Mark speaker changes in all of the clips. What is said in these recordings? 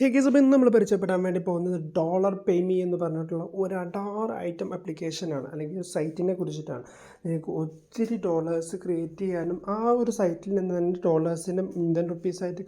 Speaker 1: അപ്പോൾ ഇന്ന് നമ്മൾ പരിചയപ്പെടാൻ വേണ്ടി പോകുന്നത് ഡോളർ പേമി എന്ന് പറഞ്ഞിട്ടുള്ള ഒരു അഡാറ് ഐറ്റം ആപ്ലിക്കേഷനാണ്, അല്ലെങ്കിൽ ഒരു സൈറ്റിനെ കുറിച്ചിട്ടാണ്. നിങ്ങൾക്ക് ഒത്തിരി ഡോളേഴ്സ് ക്രിയേറ്റ് ചെയ്യാനും ആ ഒരു സൈറ്റിൽ നിന്ന് തന്നെ ഡോളേഴ്സിനെ ഇന്ത്യൻ റുപ്പീസായിട്ട്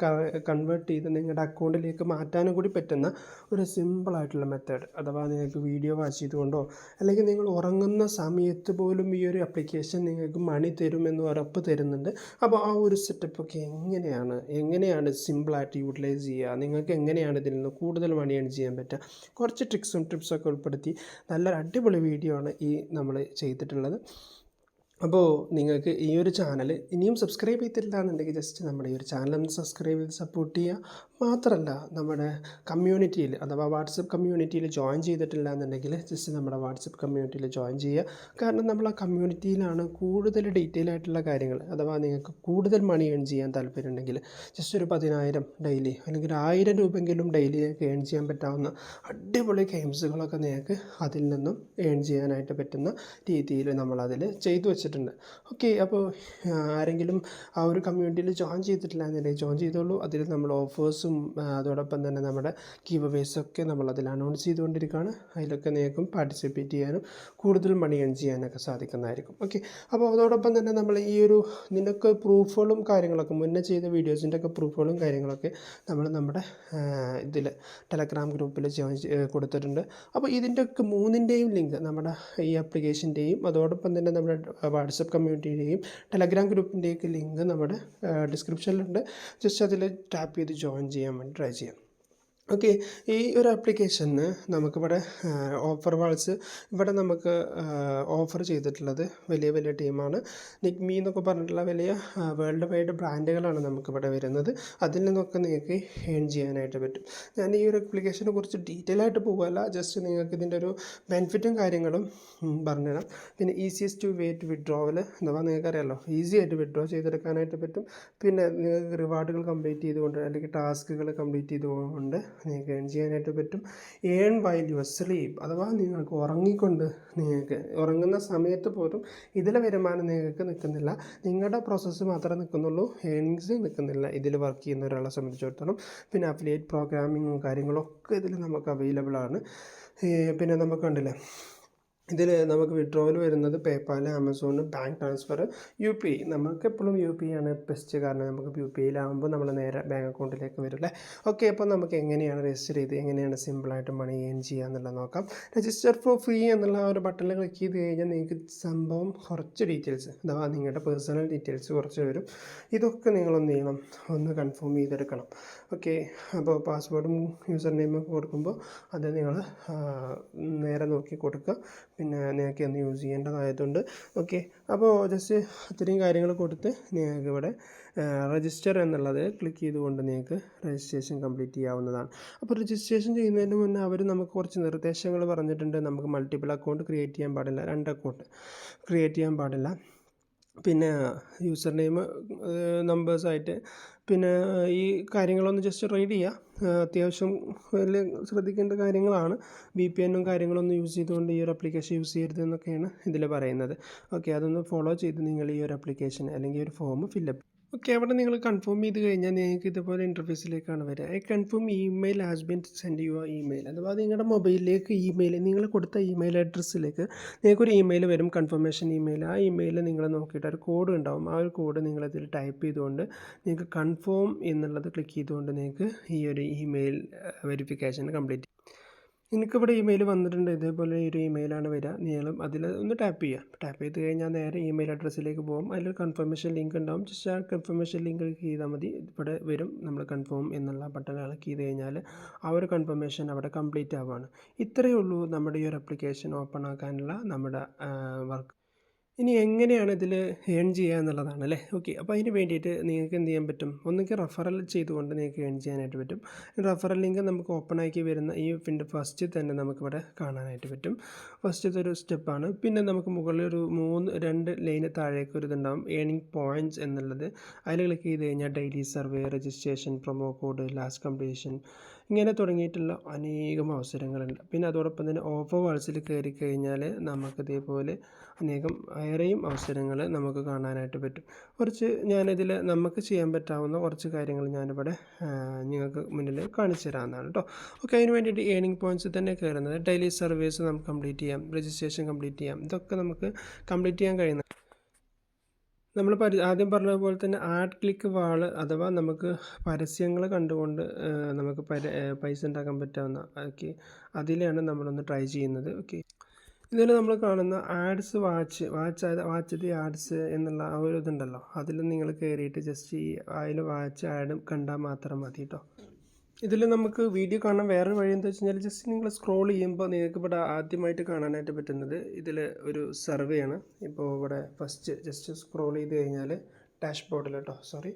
Speaker 1: കൺവേർട്ട് ചെയ്ത് നിങ്ങളുടെ അക്കൗണ്ടിലേക്ക് മാറ്റാനും കൂടി പറ്റുന്ന ഒരു സിമ്പിളായിട്ടുള്ള മെത്തേഡ്. അഥവാ നിങ്ങൾക്ക് വീഡിയോ വാച്ച് ചെയ്തുകൊണ്ടോ അല്ലെങ്കിൽ നിങ്ങൾ ഉറങ്ങുന്ന സമയത്ത് പോലും ഈ ഒരു ആപ്ലിക്കേഷൻ നിങ്ങൾക്ക് മണി തരുമെന്ന് ഉറപ്പ് തരുന്നുണ്ട്. അപ്പോൾ ആ ഒരു സെറ്റപ്പൊക്കെ എങ്ങനെയാണ് സിമ്പിളായിട്ട് യൂട്ടിലൈസ് ചെയ്യുക, നിങ്ങൾക്ക് എങ്ങനെയാണ് ഇതിൽ നിന്ന് കൂടുതൽ മണി ഏൺ ചെയ്യാൻ പറ്റുക, കുറച്ച് ടിപ്സൊക്കെ ഉൾപ്പെടുത്തി നല്ലൊരു അടിപൊളി വീഡിയോ ആണ് ഈ നമ്മൾ ചെയ്തിട്ടുള്ളത്. അപ്പോൾ നിങ്ങൾക്ക് ഈ ഒരു ചാനൽ ഇനിയും സബ്സ്ക്രൈബ് ചെയ്തിട്ടില്ല എന്നുണ്ടെങ്കിൽ ജസ്റ്റ് നമ്മുടെ ഈ ഒരു ചാനൽ ഒന്ന് സബ്സ്ക്രൈബ് ചെയ്ത് സപ്പോർട്ട് ചെയ്യുക. മാത്രമല്ല നമ്മുടെ കമ്മ്യൂണിറ്റിയിൽ അഥവാ വാട്സപ്പ് കമ്മ്യൂണിറ്റിയിൽ ജോയിൻ ചെയ്തിട്ടില്ല എന്നുണ്ടെങ്കിൽ ജസ്റ്റ് നമ്മുടെ വാട്സപ്പ് കമ്മ്യൂണിറ്റിയിൽ ജോയിൻ ചെയ്യുക. കാരണം നമ്മൾ ആ കമ്മ്യൂണിറ്റിയിലാണ് കൂടുതൽ ഡീറ്റെയിൽ ആയിട്ടുള്ള കാര്യങ്ങൾ. അഥവാ നിങ്ങൾക്ക് കൂടുതൽ മണി ഏൺ ചെയ്യാൻ താല്പര്യമുണ്ടെങ്കിൽ ജസ്റ്റ് ഒരു 10,000 ഡെയിലി അല്ലെങ്കിൽ 1,000 രൂപയെങ്കിലും ഡെയിലി നിങ്ങൾക്ക് ഏൺ ചെയ്യാൻ പറ്റാവുന്ന അടിപൊളി ഗെയിംസുകളൊക്കെ നിങ്ങൾക്ക് അതിൽ നിന്നും ഏൺ ചെയ്യാനായിട്ട് പറ്റുന്ന രീതിയിൽ നമ്മളതിൽ ചെയ്തു വെച്ചിട്ടുണ്ട്. ഓക്കെ, അപ്പോൾ ആരെങ്കിലും ആ ഒരു കമ്മ്യൂണിറ്റിയിൽ ജോയിൻ ചെയ്തിട്ടില്ല എന്നുണ്ടെങ്കിൽ ജോയിൻ ചെയ്തോളൂ. അതിൽ നമ്മൾ ഓഫേഴ്സും അതോടൊപ്പം തന്നെ നമ്മുടെ ഗീവ് അവേസൊക്കെ നമ്മളതിൽ അനൗൺസ് ചെയ്തുകൊണ്ടിരിക്കുകയാണ്. അതിലൊക്കെ നിങ്ങൾക്കും പാർട്ടിസിപ്പേറ്റ് ചെയ്യാനും കൂടുതൽ മണി ഏൺ ചെയ്യാനൊക്കെ സാധിക്കുന്നതായിരിക്കും. ഓക്കെ, അപ്പോൾ അതോടൊപ്പം തന്നെ നമ്മൾ ഈ ഒരു നിനക്ക് പ്രൂഫുകളും കാര്യങ്ങളൊക്കെ മുന്നേ ചെയ്ത വീഡിയോസിൻ്റെ ഒക്കെ പ്രൂഫുകളും കാര്യങ്ങളൊക്കെ നമ്മൾ നമ്മുടെ ഇതിൽ ടെലഗ്രാം ഗ്രൂപ്പിൽ ജോയിൻ കൊടുത്തിട്ടുണ്ട്. അപ്പോൾ ഇതിൻ്റെയൊക്കെ മൂന്നിൻ്റെയും ലിങ്ക് നമ്മുടെ ഈ ആപ്ലിക്കേഷൻ്റെയും അതോടൊപ്പം തന്നെ നമ്മുടെ വാട്സപ്പ് കമ്മ്യൂണിറ്റിയുടെയും ടെലഗ്രാം ഗ്രൂപ്പിൻ്റെയൊക്കെ ലിങ്ക് നമ്മുടെ ഡിസ്ക്രിപ്ഷനിലുണ്ട്. ജസ്റ്റ് അതിൽ ടാപ്പ് ചെയ്ത് ജോയിൻ ചെയ്യാൻ വേണ്ടി ട്രൈ ചെയ്യാം. ഓക്കെ, ഈ ഒരു ആപ്ലിക്കേഷന് നമുക്കിവിടെ ഓഫർ വാൾസ് ഇവിടെ നമുക്ക് ഓഫർ ചെയ്തിട്ടുള്ളത് വലിയ ടീമാണ്. നിഗ്മി എന്നൊക്കെ പറഞ്ഞിട്ടുള്ള വലിയ വേൾഡ് വൈഡ് ബ്രാൻഡുകളാണ് നമുക്കിവിടെ വരുന്നത്. അതിൽ നിന്നൊക്കെ നിങ്ങൾക്ക് ഏൺ ചെയ്യാനായിട്ട് പറ്റും. ഞാൻ ഈ ഒരു ആപ്ലിക്കേഷനെ കുറിച്ച് ഡീറ്റെയിൽ ആയിട്ട് പോകുകയല്ല, ജസ്റ്റ് നിങ്ങൾക്ക് ഇതിൻ്റെ ഒരു ബെനിഫിറ്റും കാര്യങ്ങളും പറഞ്ഞുതരാം. പിന്നെ ഈസിയസ്റ്റ് വേ ടു വിഡ്രോവൽ അഥവാ നിങ്ങൾക്കറിയാമല്ലോ, ഈസി ആയിട്ട് വിഡ്രോ ചെയ്തെടുക്കാനായിട്ട് പറ്റും. പിന്നെ നിങ്ങൾക്ക് റിവാർഡുകൾ കംപ്ലീറ്റ് ചെയ്തുകൊണ്ട് അല്ലെങ്കിൽ ടാസ്കുകൾ കംപ്ലീറ്റ് ചെയ്തുകൊണ്ട് നിങ്ങൾക്ക് ഏൺ ചെയ്യാനായിട്ട് പറ്റും. ഏൺ വൈൽ യുവർ സ്ലീപ്പ് അഥവാ നിങ്ങൾക്ക് നിങ്ങൾക്ക് ഉറങ്ങുന്ന സമയത്ത് പോലും ഇതിലെ വരുമാനം നിങ്ങൾക്ക് നിൽക്കുന്നില്ല, നിങ്ങളുടെ പ്രോസസ്സ് മാത്രമേ നിൽക്കുന്നുള്ളൂ, ഏണിങ്സ് നിൽക്കുന്നില്ല ഇതിൽ വർക്ക് ചെയ്യുന്ന ഒരാളെ സംബന്ധിച്ചിടത്തോളം. പിന്നെ അഫിലിയേറ്റ് പ്രോഗ്രാമിങ്ങും കാര്യങ്ങളൊക്കെ ഇതിൽ നമുക്ക് അവൈലബിൾ ആണ്. പിന്നെ നമുക്ക് കണ്ടില്ലേ, ഇതിൽ നമുക്ക് വിഡ്രോവൽ വരുന്നത് PayPal, Amazon, bank transfer, UPI. നമുക്ക് എപ്പോഴും UPI ആണ് ബെസ്റ്റ്, കാരണം നമുക്ക് UPIയിലാകുമ്പോൾ നമ്മൾ നേരെ ബാങ്ക് അക്കൗണ്ടിലേക്ക് വരില്ലേ. ഓക്കെ, അപ്പോൾ നമുക്ക് എങ്ങനെയാണ് രജിസ്റ്റർ ചെയ്ത് എങ്ങനെയാണ് സിമ്പിളായിട്ട് മണി ഏൺ ചെയ്യുക എന്നുള്ളത് നോക്കാം. രജിസ്റ്റർ ഫോർ ഫ്രീ എന്നുള്ള ഒരു ബട്ടണിൽ ക്ലിക്ക് ചെയ്ത് കഴിഞ്ഞാൽ നിങ്ങൾക്ക് സംഭവം കുറച്ച് ഡീറ്റെയിൽസ് അഥവാ നിങ്ങളുടെ പേഴ്സണൽ ഡീറ്റെയിൽസ് കുറച്ച് വരും. ഇതൊക്കെ നിങ്ങളൊന്ന് ചെയ്യണം, ഒന്ന് കൺഫേം ചെയ്തെടുക്കണം. ഓക്കെ, അപ്പോൾ പാസ്വേഡും യൂസർ നെയിമൊക്കെ കൊടുക്കുമ്പോൾ അത് നിങ്ങൾ നേരെ നോക്കി കൊടുക്കുക. പിന്നെ നിങ്ങൾക്ക് ഒന്ന് യൂസ് ചെയ്യേണ്ടതായതുകൊണ്ട്. ഓക്കെ, അപ്പോൾ ജസ്റ്റ് ഇത്രയും കാര്യങ്ങൾ കൊടുത്ത് നിങ്ങൾക്ക് ഇവിടെ രജിസ്റ്റർ എന്നുള്ളത് ക്ലിക്ക് ചെയ്തുകൊണ്ട് നിങ്ങൾക്ക് രജിസ്ട്രേഷൻ കംപ്ലീറ്റ് ചെയ്യാവുന്നതാണ്. അപ്പോൾ രജിസ്ട്രേഷൻ ചെയ്യുന്നതിന് മുന്നേ അവർ നമുക്ക് കുറച്ച് നിർദ്ദേശങ്ങൾ പറഞ്ഞിട്ടുണ്ട്. നമുക്ക് മൾട്ടിപ്പിൾ അക്കൗണ്ട് ക്രിയേറ്റ് ചെയ്യാൻ പാടില്ല, 2 അക്കൗണ്ട് ക്രിയേറ്റ് ചെയ്യാൻ പാടില്ല. പിന്നെ യൂസർ നെയിം നമ്പേഴ്സായിട്ട് പിന്നെ ഈ കാര്യങ്ങളൊന്ന് ജസ്റ്റ് റീഡ് ചെയ്യുക. അത്യാവശ്യം വലിയ ശ്രദ്ധിക്കേണ്ട കാര്യങ്ങളാണ്. VPN കാര്യങ്ങളൊന്നും യൂസ് ചെയ്തുകൊണ്ട് ഈ ഒരു ആപ്ലിക്കേഷൻ യൂസ് ചെയ്യരുതെന്നൊക്കെയാണ് ഇതിൽ പറയുന്നത്. ഓക്കെ, അതൊന്ന് ഫോളോ ചെയ്ത് നിങ്ങൾ ഈ ഒരു ആപ്ലിക്കേഷൻ അല്ലെങ്കിൽ ഒരു ഫോം ഫില്ലപ്പ്. ഓക്കെ, അവിടെ നിങ്ങൾ കൺഫേം ചെയ്ത് കഴിഞ്ഞാൽ നിങ്ങൾക്ക് ഇതുപോലെ ഇൻ്റർഫേസിലേക്കാണ് വരിക. I confirm email has been send your email അഥവാ നിങ്ങളുടെ മൊബൈലിലേക്ക് നിങ്ങൾ കൊടുത്ത ഇമെയിൽ അഡ്രസ്സിലേക്ക് നിങ്ങൾക്കൊരു ഇമെയിൽ വരും, കൺഫർമേഷൻ ഇമെയിൽ. ആ ഇമെയിൽ നിങ്ങൾ നോക്കിയിട്ട് ഒരു കോഡ് ഉണ്ടാവും. ആ ഒരു കോഡ് നിങ്ങളിതിൽ ടൈപ്പ് ചെയ്തുകൊണ്ട് നിങ്ങൾക്ക് കൺഫേം എന്നുള്ളത് ക്ലിക്ക് ചെയ്തുകൊണ്ട് നിങ്ങൾക്ക് ഈ ഒരു ഇമെയിൽ വെരിഫിക്കേഷൻ കംപ്ലീറ്റ്. എനിക്കിവിടെ ഇമെയിൽ വന്നിട്ടുണ്ട്. ഇതേപോലെ ഒരു ഇമെയിലാണ് വരിക. നിങ്ങളും അതിൽ ഒന്ന് ടാപ്പ് ചെയ്ത് കഴിഞ്ഞാൽ നേരെ ഇമെയിൽ അഡ്രസ്സിലേക്ക് പോകും. അതിൽ കൺഫർമേഷൻ ലിങ്ക് ഉണ്ടാവും. ജസ്റ്റ് ആ കൺഫർമേഷൻ ലിങ്ക് ക്ലിക്ക് ചെയ്താൽ മതി. ഇവിടെ വരും, നമ്മൾ കൺഫേം എന്നുള്ള ബട്ടൺ ക്ലിക്ക് ചെയ്ത് കഴിഞ്ഞാൽ ആ ഒരു കൺഫർമേഷൻ അവിടെ കംപ്ലീറ്റ് ആവുകയാണ്. ഇത്രയേ ഉള്ളൂ നമ്മുടെ ഈ ഒരു ആപ്ലിക്കേഷൻ ഓപ്പൺ ആക്കാനുള്ള നമ്മുടെ വർക്ക്. ഇനി എങ്ങനെയാണ് ഇതിൽ ഏൺ ചെയ്യുക എന്നുള്ളതാണ് അല്ലേ. ഓക്കെ, അപ്പോൾ അതിന് വേണ്ടിയിട്ട് നിങ്ങൾക്ക് എന്ത് ചെയ്യാൻ പറ്റും, ഒന്നുകിൽ റെഫറൽ ചെയ്തുകൊണ്ട് നിങ്ങൾക്ക് ഏൺ ചെയ്യാനായിട്ട് പറ്റും. റെഫറൽ ലിങ്ക് നമുക്ക് ഓപ്പൺ ആക്കി വരുന്ന ഈ ഫസ്റ്റ് തന്നെ നമുക്കിവിടെ കാണാനായിട്ട് പറ്റും. ഫസ്റ്റത്തെ ഒരു സ്റ്റെപ്പാണ്. പിന്നെ നമുക്ക് മുകളിൽ ഒരു 2 ലൈന് താഴേക്ക് ഒരു ഇതുണ്ടാകും, ഏണിംഗ് പോയിൻറ്റ്സ് എന്നുള്ളത്. അതിൽ ക്ലിക്ക് ചെയ്ത് കഴിഞ്ഞാൽ daily survey, registration, promo code, last completion, ഇങ്ങനെ തുടങ്ങിയിട്ടുള്ള അനേകം അവസരങ്ങളുണ്ട്. പിന്നെ അതോടൊപ്പം തന്നെ ഓഫർ വാൾസിൽ കയറി കഴിഞ്ഞാൽ നമുക്ക് ഇതേപോലെ അനേകം ഏറെയും അവസരങ്ങൾ നമുക്ക് കാണാനായിട്ട് പറ്റും. കുറച്ച് ഞാനിതിൽ നമുക്ക് ചെയ്യാൻ പറ്റാവുന്ന കുറച്ച് കാര്യങ്ങൾ ഞാനിവിടെ നിങ്ങൾക്ക് മുന്നിൽ കാണിച്ചു തരാവുന്നതാണ് കേട്ടോ. ഓക്കെ, അതിന് വേണ്ടിയിട്ട് ഏണിംഗ് പോയിൻറ്റ്സ് തന്നെ കയറുന്നത് ഡെയിലി സർവീസ് നമുക്ക് കംപ്ലീറ്റ് ചെയ്യാം, രജിസ്ട്രേഷൻ കംപ്ലീറ്റ് ചെയ്യാം. ഇതൊക്കെ നമുക്ക് കംപ്ലീറ്റ് ചെയ്യാൻ കഴിയുന്ന നമ്മൾ ആദ്യം പറഞ്ഞതുപോലെ തന്നെ ആഡ് ക്ലിക്ക് വാൾ അഥവാ നമുക്ക് പരസ്യങ്ങൾ കണ്ടുകൊണ്ട് നമുക്ക് പൈസ ഉണ്ടാക്കാൻ പറ്റാവുന്ന അതിലാണ് നമ്മളൊന്ന് ട്രൈ ചെയ്യുന്നത്. ഓക്കെ, ഇതിൽ നമ്മൾ കാണുന്ന ആഡ്സ് വാച്ച് ദി ആഡ്സ് എന്നുള്ള ആ ഒരു ഇതുണ്ടല്ലോ, അതിൽ നിങ്ങൾ കയറിയിട്ട് ജസ്റ്റ് ഈ അതിൽ വാച്ച് ആഡ് കണ്ടാൽ മാത്രം മതി കേട്ടോ. ഇതിൽ നമുക്ക് വീഡിയോ കാണാൻ വേറൊരു വഴി എന്താ വെച്ച് കഴിഞ്ഞാൽ ജസ്റ്റ് നിങ്ങൾ സ്ക്രോൾ ചെയ്യുമ്പോൾ നിങ്ങൾക്ക് ഇവിടെ ആദ്യമായിട്ട് കാണാനായിട്ട് പറ്റുന്നത് ഇതിൽ ഒരു സർവേ ആണ്. ഇപ്പോൾ ഇവിടെ ഫസ്റ്റ് ജസ്റ്റ് സ്ക്രോൾ ചെയ്ത് കഴിഞ്ഞാൽ ഡാഷ്ബോർഡിൽ കേട്ടോ, സോറി,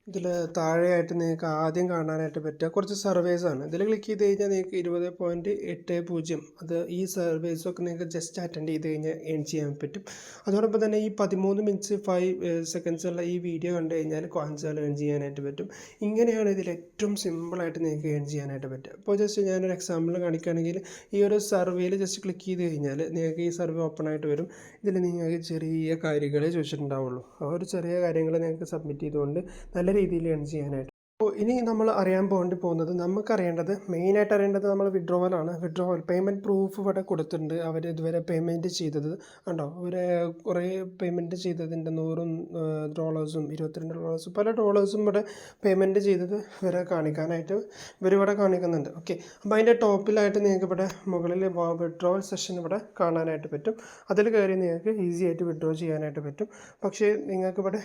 Speaker 1: ഇതിൽ താഴെയായിട്ട് നിങ്ങൾക്ക് ആദ്യം കാണാനായിട്ട് പറ്റുക കുറച്ച് സർവേസാണ്. ഇതിൽ ക്ലിക്ക് ചെയ്ത് കഴിഞ്ഞാൽ നിങ്ങൾക്ക് 20.80 അത് ഈ സർവേസൊക്കെ നിങ്ങൾക്ക് ജസ്റ്റ് അറ്റൻഡ് ചെയ്ത് കഴിഞ്ഞാൽ ഏൺ ചെയ്യാൻ പറ്റും. അതോടൊപ്പം തന്നെ ഈ 13 മിനിറ്റ്സ് 5 സെക്കൻഡ്സ് ഉള്ള ഈ വീഡിയോ കണ്ടു കഴിഞ്ഞാൽ കോയിൻസുകൾ ഏൺ ചെയ്യാനായിട്ട് പറ്റും. ഇങ്ങനെയാണ് ഇതിൽ ഏറ്റവും സിമ്പിളായിട്ട് നിങ്ങൾക്ക് ഏൺ ചെയ്യാനായിട്ട് പറ്റുക. അപ്പോൾ ജസ്റ്റ് ഞാനൊരു എക്സാമ്പിൾ കാണിക്കുകയാണെങ്കിൽ ഈ ഒരു സർവേയിൽ ജസ്റ്റ് ക്ലിക്ക് ചെയ്ത് കഴിഞ്ഞാൽ നിങ്ങൾക്ക് ഈ സർവേ ഓപ്പൺ ആയിട്ട് വരും. ഇതിൽ നിങ്ങൾക്ക് ചെറിയ കാര്യങ്ങളെ ചോദിച്ചിട്ടുണ്ടാവുള്ളൂ. ആ ഒരു ചെറിയ കാര്യങ്ങൾ നിങ്ങൾക്ക് സബ്മിറ്റ് ചെയ്തുകൊണ്ട് നല്ല രീതിയിൽ ഏൺ ചെയ്യാനായിട്ട്. അപ്പോൾ ഇനി നമ്മൾ അറിയാൻ പോകുന്നത് നമുക്കറിയേണ്ടത് മെയിനായിട്ട് അറിയേണ്ടത് നമ്മൾ വിഡ്രോവൽ പേയ്മെൻറ്റ് പ്രൂഫ് ഇവിടെ കൊടുത്തിട്ടുണ്ട്. അവർ ഇതുവരെ പേയ്മെൻറ്റ് ചെയ്തത് കണ്ടോ, അവർ കുറേ പേയ്മെൻറ്റ് ചെയ്തതിൻ്റെ $100 $22 പല ഡോളേഴ്സും ഇവിടെ പേയ്മെൻറ്റ് ചെയ്തത് ഇവരെ കാണിക്കാനായിട്ട് ഇവരിവിടെ കാണിക്കുന്നുണ്ട്. ഓക്കെ, അപ്പോൾ അതിൻ്റെ ടോപ്പിലായിട്ട് നിങ്ങൾക്ക് ഇവിടെ മുകളിൽ വിഡ്രോവൽ സെഷൻ ഇവിടെ കാണാനായിട്ട് പറ്റും. അതിൽ കയറി നിങ്ങൾക്ക് ഈസി ആയിട്ട് വിഡ്രോ ചെയ്യാനായിട്ട് പറ്റും. പക്ഷേ നിങ്ങൾക്കിവിടെ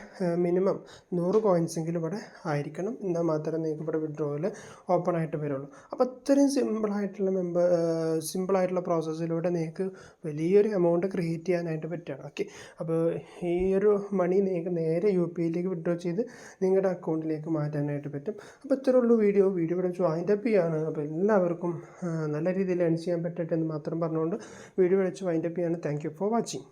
Speaker 1: മിനിമം 100 കോയിൻസെങ്കിലും ഇവിടെ ആയിരിക്കണം, എന്നാൽ മാത്രമേ നിങ്ങൾക്ക് ഇവിടെ വിഡ്രോവൽ ഓപ്പൺ ആയിട്ട് വരുള്ളൂ. അപ്പോൾ അത്രയും സിമ്പിളായിട്ടുള്ള പ്രോസസ്സിലൂടെ നിങ്ങൾക്ക് വലിയൊരു എമൗണ്ട് ക്രിയേറ്റ് ചെയ്യാനായിട്ട് പറ്റുകയാണ്. ഓക്കെ, അപ്പോൾ ഈ ഒരു മണി നിങ്ങൾക്ക് നേരെ UPIയിലേക്ക് വിഡ്രോ ചെയ്ത് നിങ്ങളുടെ അക്കൗണ്ടിലേക്ക് മാറ്റാനായിട്ട് പറ്റും. അപ്പോൾ ഇത്രയുള്ളൂ വീഡിയോ ഇവിടെ വൈൻഡ് അപ്പ് ചെയ്യാണ്. അപ്പോൾ എല്ലാവർക്കും നല്ല രീതിയിൽ ഏൺ ചെയ്യാൻ പറ്റട്ടെ എന്ന് മാത്രം പറഞ്ഞുകൊണ്ട് വീഡിയോ വിളിച്ച് വൈൻഡ് അപ്പ് ചെയ്യാണ്. Thank you for watching.